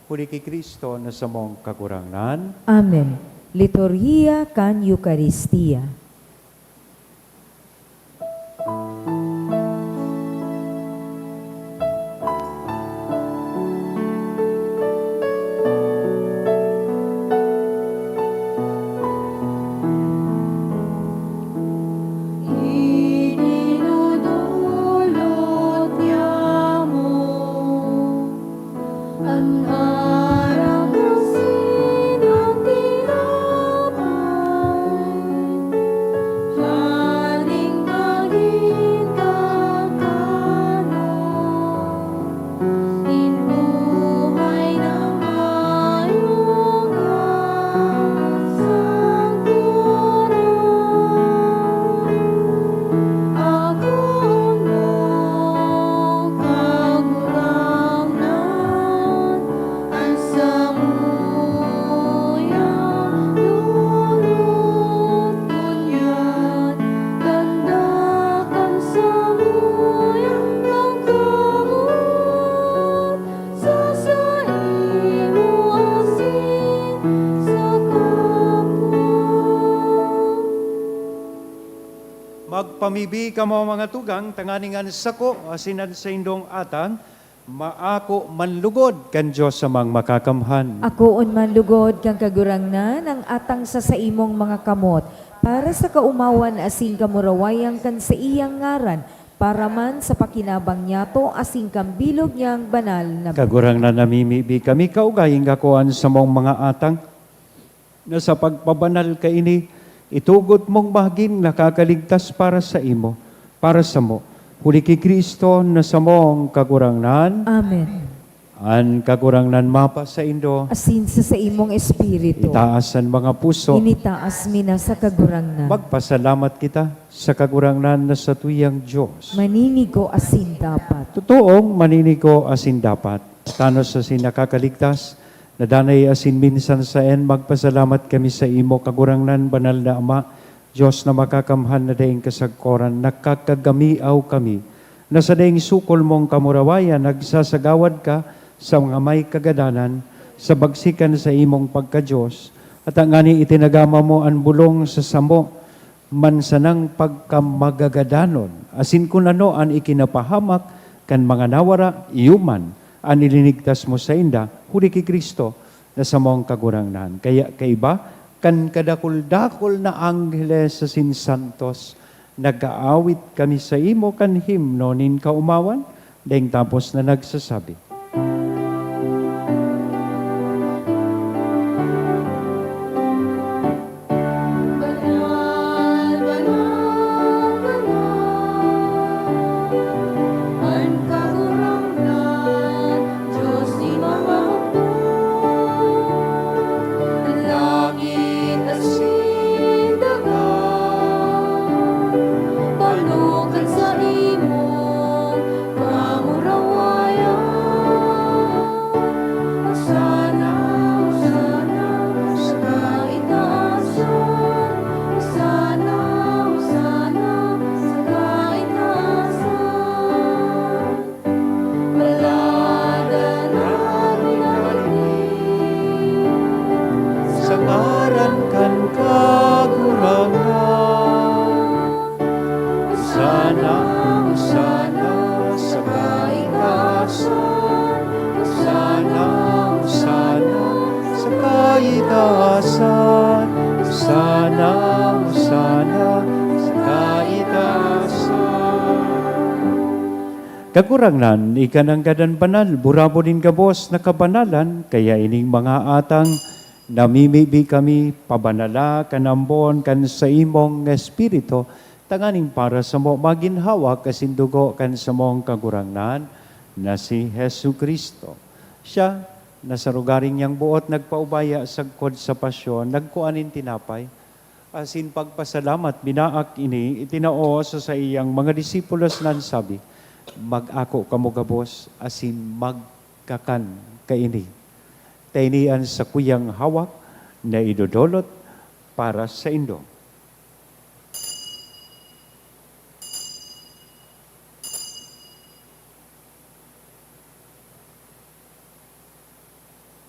S3: Huli kay Kristo na samong kagurangnan.
S1: Amen. Liturhiya kan Eucharistia.
S4: Idinudulot niya mo ang araw-asin ang tinapay. Siyaning maging kakanon, inbuhay na mayong at sangkuran. Agon mo kagurangnan, ang samuyang lulot kunyan, ganda kan samuyang pagkamot, sasaimo asin sa kapwa.
S3: Magpamibi ka mo mga tugang, tanganingan sako, asinan sa indong atang, maako manlugod kan Diyos sa mga makakamhan.
S1: Akoon man lugod kang kagurangnan ang atang sa imong mga kamot, para sa kaumawan asin kamurawayang kan sa iyang ngaran, para man sa pakinabang niya to asin kambilog niyang banal na
S3: Kagurang na namimibi kami kaugaying kakuan sa mong mga atang, na sa pagpabanal ka ini, itugot mong mahaging nakakaligtas para sa imo, para sa mo. Huli kay Kristo na sa mong kagurangnan,
S1: Amen.
S3: an kagurangnan mapa sa indo,
S1: Asin sa imong espiritu,
S3: itaasan mga puso,
S1: initaas mi na sa kagurangnan.
S3: magpasalamat kita sa kagurangnan na sa tuyang Diyos.
S1: Maninigo asin dapat.
S3: Totoong maninigo asin dapat, tanos sa sinakakaligtas, na danay asin minsan sa en, magpasalamat kami sa imo, kagurangnan banal na Ama, Diyos na makakamhan na daing kasagkoran, nakakagamiaw kami, na sa daing sukol mong kamurawayan, nagsasagawad ka sa mga may kagadanan, sa bagsikan sa imong pagka-Diyos, at ang ngani itinagama mo ang bulong sa samo, mansanang pagkamagagadanon, asin kun ano ang ikinapahamak, kan mga nawara, iyuman, ang ilinigtas mo sa inda, huli kay Kristo, na sa mong kagurangnan. Kaya kaiba, kan kadakul-dakul na angheles sa sinsantos, nag-aawit kami sa imo kan himno nin kaumawan, dahil tapos na nagsasabi.
S4: Banal, banal, banal, ang kagurangnan, Diyos di mawagpan. Langit at sindagan,
S3: Hosana sa kaitaasan. Hosana, Hosana sa kaitaasan. Hosana, Hosana sa kaitaasan. Kakurangnan, ikanang gadan banal, burabo din gabos na kabanalan, kaya ining mga atang namimibi kami, pabanala, kanambon, kan sa imong espiritu, tanganing para sa mo maginhawa kasindugo kan sa mong kagurangnan na si Hesu Kristo. Siya, nasa rugaring niyang buot, nagpaubaya sagkod sa pasyon, nagkuanin tinapay, asin pagpasalamat, binaak ini, itinao sa iyang mga disipulos nan sabi, mag-ako kamo gabos, asin magkakan kaini. Tainian sa kuyang hawak na idodolot para sa indo.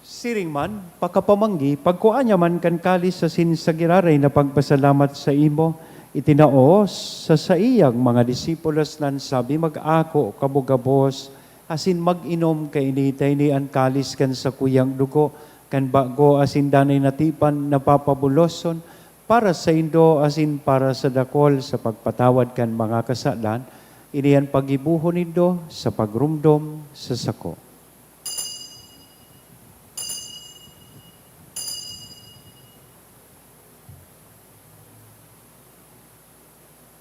S3: Siring man, pakapamanggi, pagkuanya man kan kalis sa sinsagiraray na pagpasalamat sa imo, itinao sa iyang mga disipulos nan sabi, mag-ako kabugabos, asin mag-inom kainitay ni ang kalis kan sa kuyang dugo, kan bago asin danay natipan napapabuloson, para sa indo asin para sa dakol sa pagpatawad kan mga kasalan, iniyan pagibuhon nindo sa pagrumdom sa sako.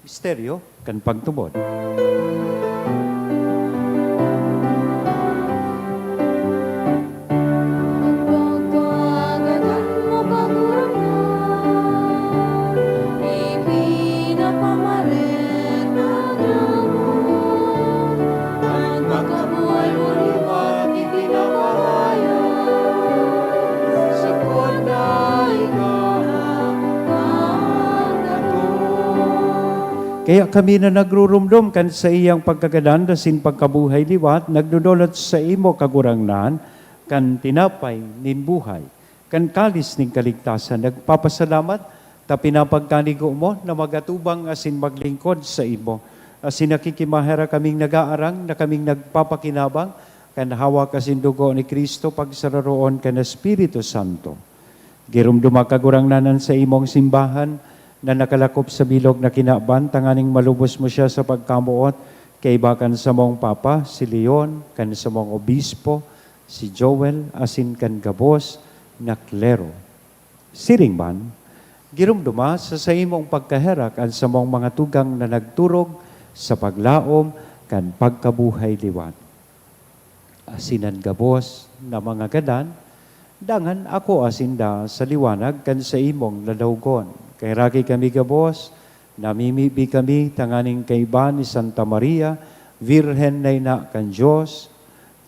S3: Misteryo kan pagtubod.
S4: Pagpagadan mo pagurangnan, ipinapamalit ang iyong ang pagkabuhay mo liwat ipinapahayag, sa kuna ikaw ang
S3: Kaya kami na nagrurumdum kan sa iyang pagkagadan dasin pagkabuhay liwat, nagdudulot sa imo kagurangnan, kan tinapay nin buhay, kan kalis nin kaligtasan, nagpapasalamat, ta pinapagkanigo mo na magatubang asin maglingkod sa imo. Asin nakikimahera kaming nag-aarang, na kaming nagpapakinabang, kan hawak asin dugo ni Kristo pagsararoon kan Espiritu Santo. Girumduma kagurangnanan sa imong simbahan, na nakalakop sa bilog na kinaban, tanganing malubos mo siya sa pagkamuot, kay bakan sa mong Papa, si Leon, kan sa mong Obispo, si Joel, asin kan gabos, na klero. Siring man, girumduma sa imong pagkaherak, ang sa mong mga tugang na nagturog, sa paglaom, kan pagkabuhay liwat. Asinan gabos, na mga gadan, dangan ako asinda sa liwanag, kan sa imong ladawgon. Kay raki kami gabos, namimibi kami tanganing kaiba ni Santa Maria, Virhen na ina kan Diyos,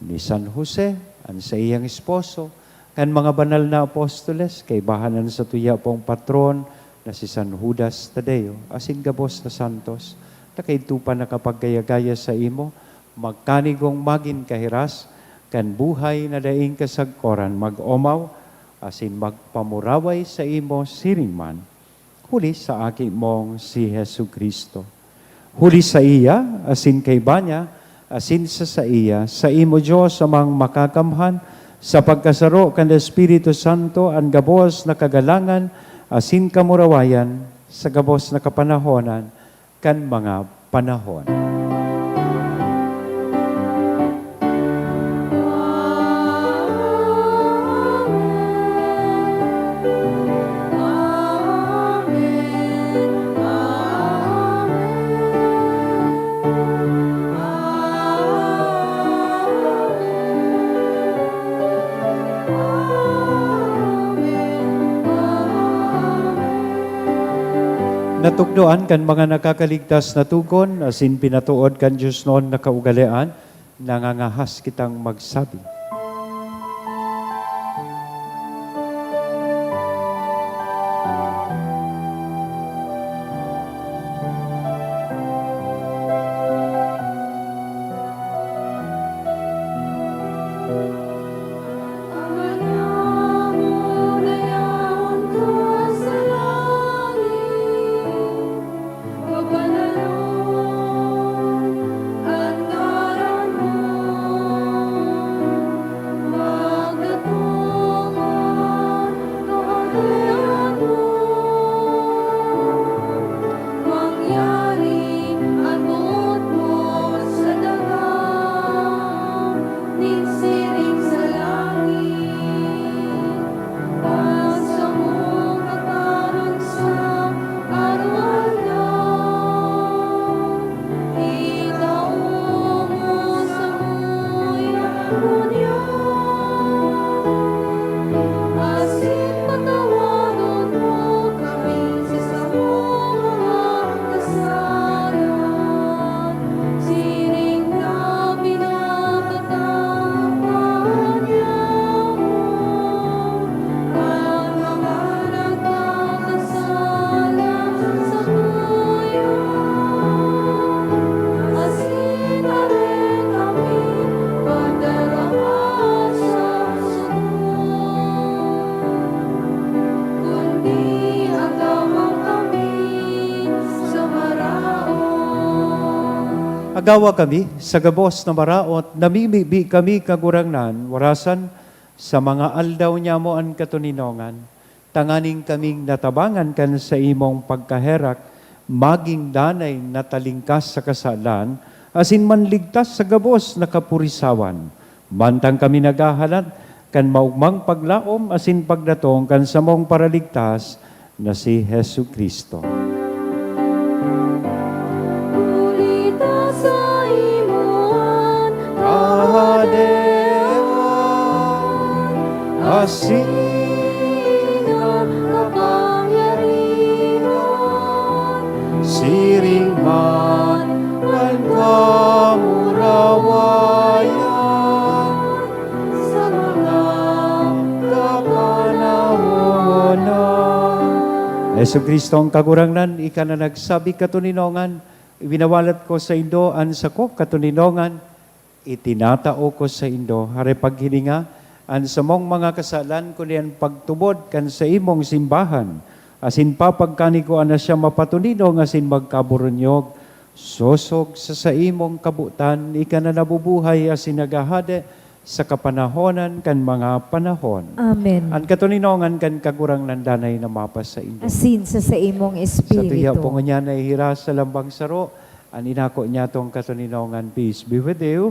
S3: ni San Jose, ang sa iyang esposo, kan mga banal na apostoles, kay bahanan sa tuya pong patron, na si San Judas Tadeo, asin gabos na santos, na kay tupa na kapagkayagaya sa imo, magkanigong magin kahiras, kan buhay na daing kasagkoran, mag-omaw, asin magpamuraway sa imo siringman, huli sa aki mong si Hesu Kristo. Huli sa iya, asin kay banya, asin sa iya, sa imo Diyos amang makakamhan, sa pagkasaro kan Espiritu Santo, ang gabos na kagalangan, asin kamurawayan, sa gabos na kapanahonan, kan mga panahon. Natukdoan kan mga nakakaligtas na tugon, asin pinatuod kan Diyos noon na kaugalian, nangangahas kitang magsabi. Agawa kami sa gabos na maraot, namimibi kami kagurangnan, warasan sa mga aldaw niya mo ang katuninongan. Tanganing kaming natabangan kan sa imong pagkaherak, maging danay na talingkas sa kasalan, asin manligtas sa gabos na kapurisawan. Mantang kami naghahalat, kan maugmang paglaom, asin pagdatong kan sa mong paraligtas na si Hesu Kristo.
S4: Ulita sa imuan,
S3: Kahadean, asin
S4: ang kapangyarihan,
S3: siring man ang kamurawayan
S4: sa mga
S3: kapanahonan. Yesu Kristo ang kagurangnan, ika na nagsabi katuninongan, ibinawalat ko sa Indo, an sa ko katuninongan, itinatao ko sa Indo, hare paghininga, an sa mong mga kasalan ko niyan pagtubod kan sa imong simbahan, asin papagkani ko ana siya mapatuninong, asin magkaburunyog, sosog sa imong kabutan, ika na nabubuhay, asin nagahade, sa kapanahonan kan mga panahon.
S1: Amen.
S3: Ang katuninongan kan kagurang nandanay na mapas sa Indo.
S1: Asin sa imong
S3: Sa tuya
S1: espiritu.
S3: po nga niya na ihira sa lambang saro, ang inako niya tong katuninongan, peace be with you.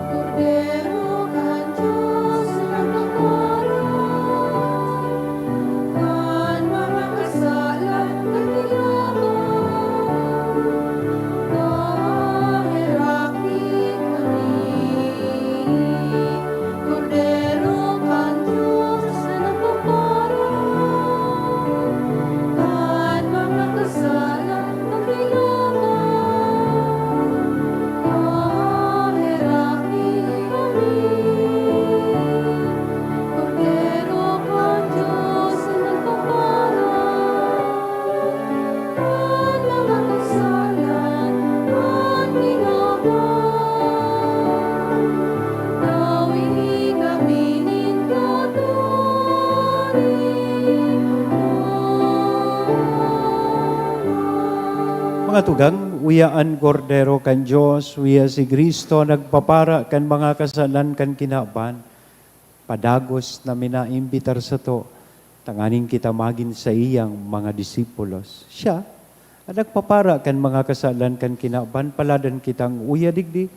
S4: Cordero kan Diyos na nagkaroon, kan mga kasalan katilaban, nahiraki kami. Cordero kan Diyos na nagkaroon, kan mga kasalan katilaban, nahiraki kami. Cordero kan Diyos na nagkaroon, kan mga kasalan katilaban, nawi kami
S3: Mga tugang, uyaan kordero kan Diyos, uya si Kristo, nagpapara kan mga kasalan kan kinaban, padagos na minaimbitar sa to, tanganing kita magin sa iyang mga disipulos. Siya, ang nagpapara kan mga kasalan kan kinaban, paladan kitang uya digdi,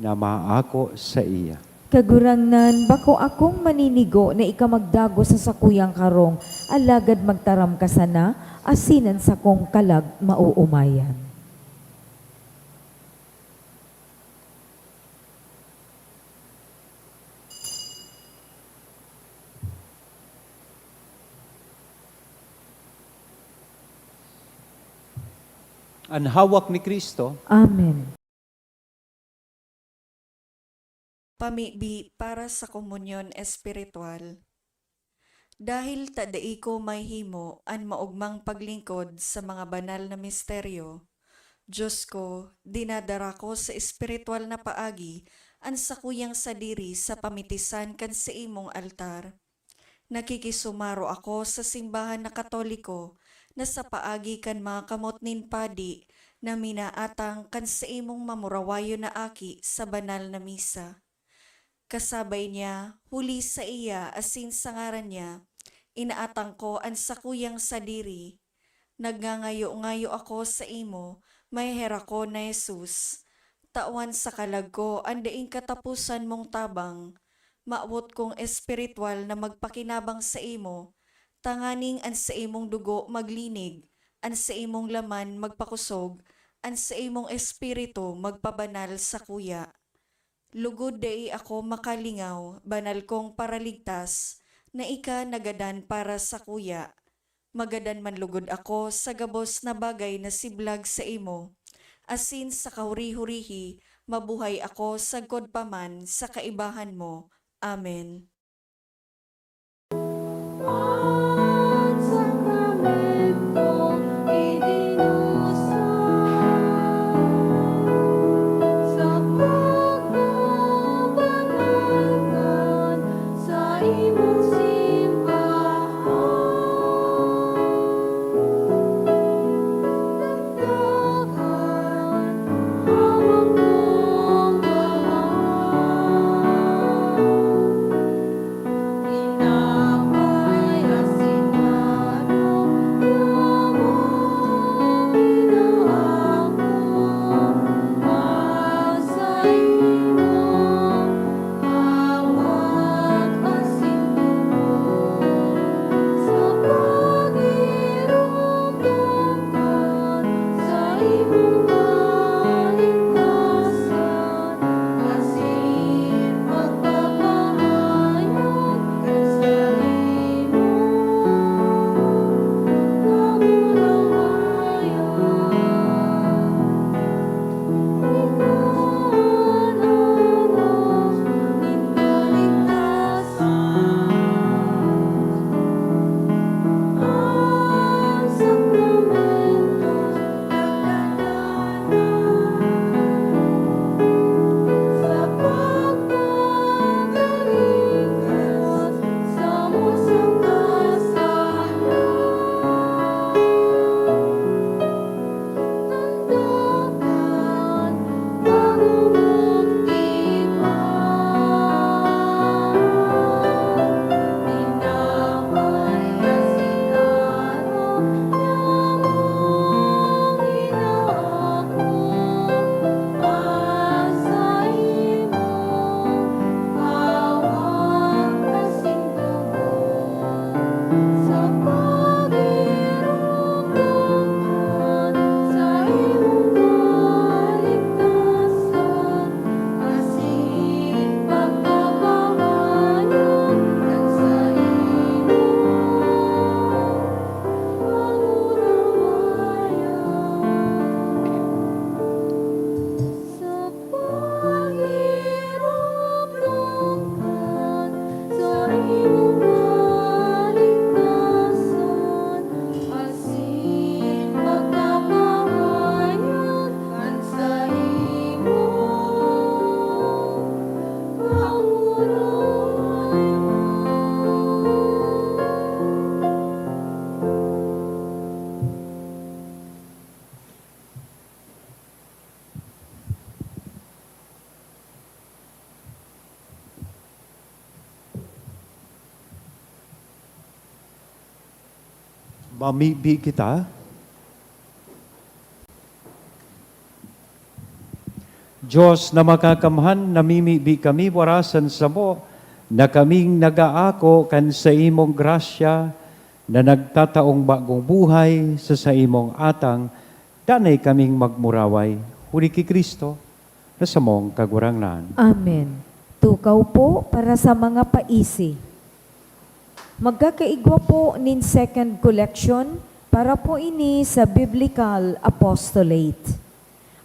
S3: na maako sa iya.
S1: Kagurangnan, bako akong maninigo na ikamagdago sa sakuyang karong, alagad magtaram ka sana, asinan sa kong kalag mauumayan.
S3: Ang hawak ni Kristo,
S1: Amen.
S5: Pamibi para sa komunyon espiritual. Dahil tadai ko may himo an maugmang paglingkod sa mga banal na misteryo, Diyos ko, dinadara ko sa espiritual na paagi an sakuyang sadiri sa pamitisan kan sa imong altar. Nakikisumaro ako sa simbahan na Katoliko na sa paagi kan mga kamotnin padi na minaatang kan sa imong mamurawayo na aki sa banal na misa. Kasabay niya, huli sa iya asin sa ngaran niya, inaatang ko ang sakuyang sadiri. Nagngangayo-ngayo ako sa imo, may hera ko na Jesus. Tawan sa kalag ko, ang daing katapusan mong tabang. Maawot kong espiritual na magpakinabang sa imo. Tanganing ang sa imong dugo maglinig, ang sa imong laman magpakusog, ang sa imong espiritu magpabanal sa kuya. Lugod dai ako makalingaw, banal kong paraligtas, na ika nagadan para sa kuya. Magadan man lugod ako sa gabos na bagay na siblag sa imo. Asin sa kahuri-hurihi, mabuhay ako sa godpaman sa kaibahan mo. Amen.
S4: Ang sakramentong idinusa sa
S3: Mamibi kita. Diyos na makakamhan, namimibi kami warasan sa mo, na kaming nagaako kan sa imong grasya, na nagtataong bagong buhay sa imong atang, danay kaming magmuraway, huli ki Kristo, na sa mong kagurangnan.
S1: Amen. Tukaw po para sa mga paisi. Magkakaigwa po nin second collection para po ini sa Biblical Apostolate.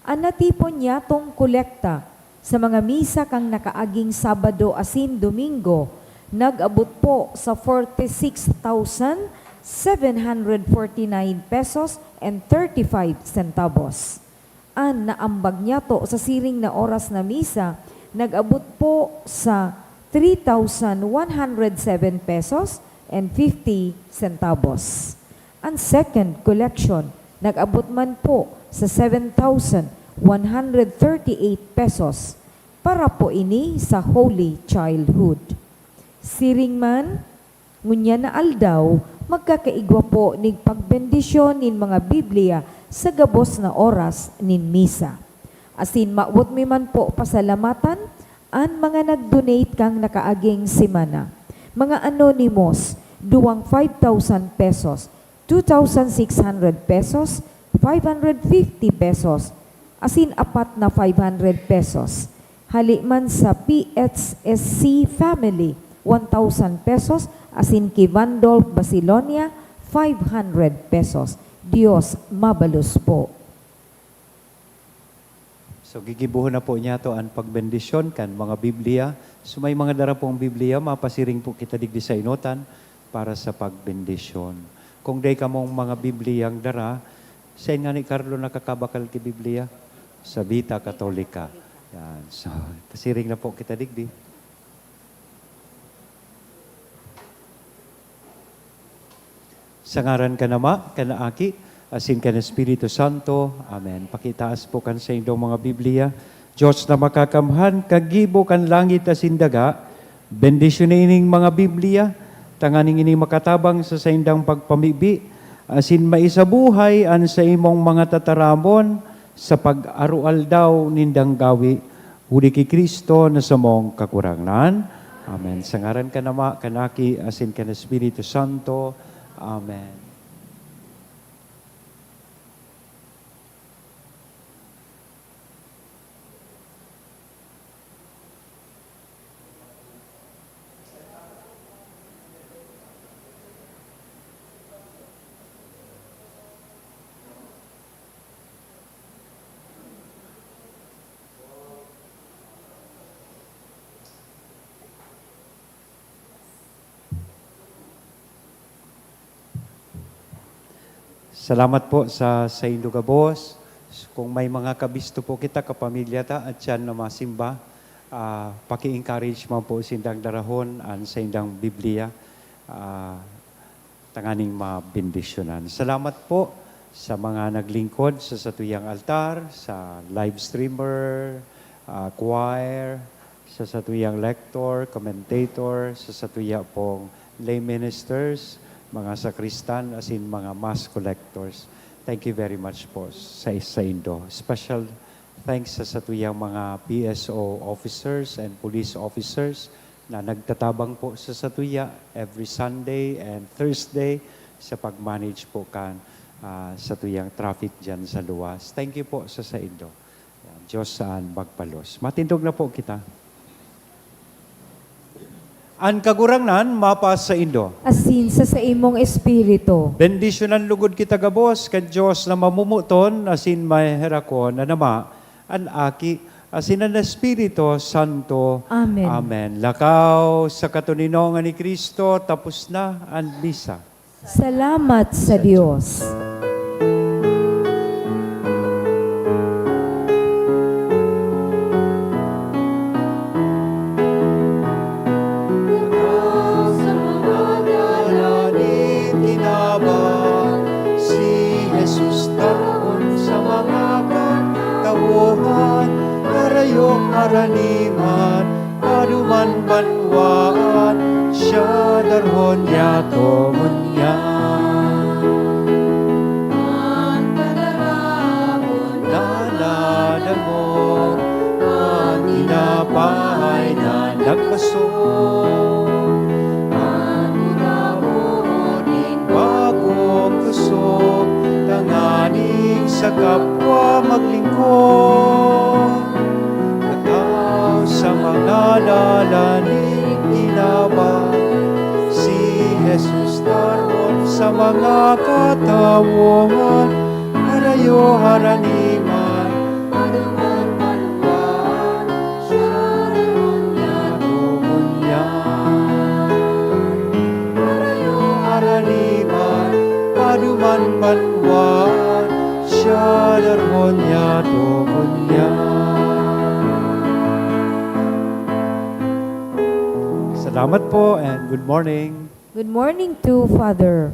S1: Anatipon niya tong kolekta sa mga misa kang nakaaging Sabado asin Domingo, nag-abot po sa 46,749 pesos and 35 centavos. An naambag niya to sa siring na oras na misa, nag-abot po sa 3,107 pesos and 50 centavos. Ang second collection, nag-abot man po sa 7,138 pesos para po ini sa Holy Childhood. Siring man, ngunya na aldaw, magkakaigwa po ning pagbendisyon nin mga Biblia sa gabos na oras nin misa. Asin maawot mi man po pasalamatan an mga nag-donate kang nakaaging simana. Mga anonymous, duwang 5,000 pesos, 2,600 pesos, 550 pesos, asin apat na 500 pesos. Haliman sa PHSC Family, 1,000 pesos, asin kay Vandolph Basilonia, 500 pesos. Diyos mabalus po.
S3: So gigibuhon na po niya to ang pagbendisyon kan mga Biblia. So may mga dara pong Biblia, mapasiring po kita digdi sa inutan para sa pagbendisyon. Kung day ka mong mga Biblia ang dara, sa nga ni Carlo nakakabakal ki Biblia sa Vita Katolika. Yan. So pasiring na po kita digdi. Sa ngaran ka nama, kanaaki, asin ka na Espiritu Santo. Amen. Pakitaas po kan sa inyong mga Biblia. Diyos na makakamhan, kagibo kan langit asin daga, bendisyon ining mga Biblia, tanganing ining makatabang sa indang pagpamibi, asin maisabuhay an sa imong mga tataramon, sa pag-arual daw nindang gawi, huli ki Kristo na sa mong kakurangnan. Amen. Sa ngaran ka nama, kanaki, asin ka na Espiritu Santo. Amen. Salamat po sa inyong kabos. Kung may mga kabisto po kita, kapamilya ta, at yan na masimba, paki-encourage mo po sindang darahon an sa indang Biblia, tanganing mabindisyonan. Salamat po sa mga naglingkod sa satuyang altar, sa live streamer, choir, sa satuyang lector, commentator, sa satuya pong lay ministers, mga sakristan, as in mga mass collectors. Thank you very much po sa Indo. Special thanks sa satuyang mga PSO officers and police officers na nagtatabang po sa satuya every Sunday and Thursday sa pag-manage po kan satuyang traffic dyan sa luwas. Thank you po sa Indo. Diyos saan magpalos. Matindog na po kita. Ang kagurangnan, mapas sa Indo.
S1: Asin sa imong espiritu.
S3: Bendisyonan lugod kita gabos, kan Diyos na mamumuton, asin maherakon, na nama, an aki, asin ang Espiritu Santo.
S1: Amen.
S3: Amen. Lakaw sa katuninongan ni Kristo, tapos na ang misa.
S1: Salamat sa Diyos.
S4: Sa mga
S3: Alani tinaban, si Jesus taon sa mga katawuhan, karayok karaniman, paduman banwaan, siya darhon niya tomun niya. kusog. Manurabunin bagong kusog, tanganing sa kapwa maglingkod. Kataw sa mga lalaning inabang, si Jesus naroon sa mga katawuhan, harayo haraniman, paduman paduman, syarayon niya tumunyan. Harayo haraniman, paduman paduman, syarayon niya tumunyan. Salamat po and good morning.
S1: Good morning to Father.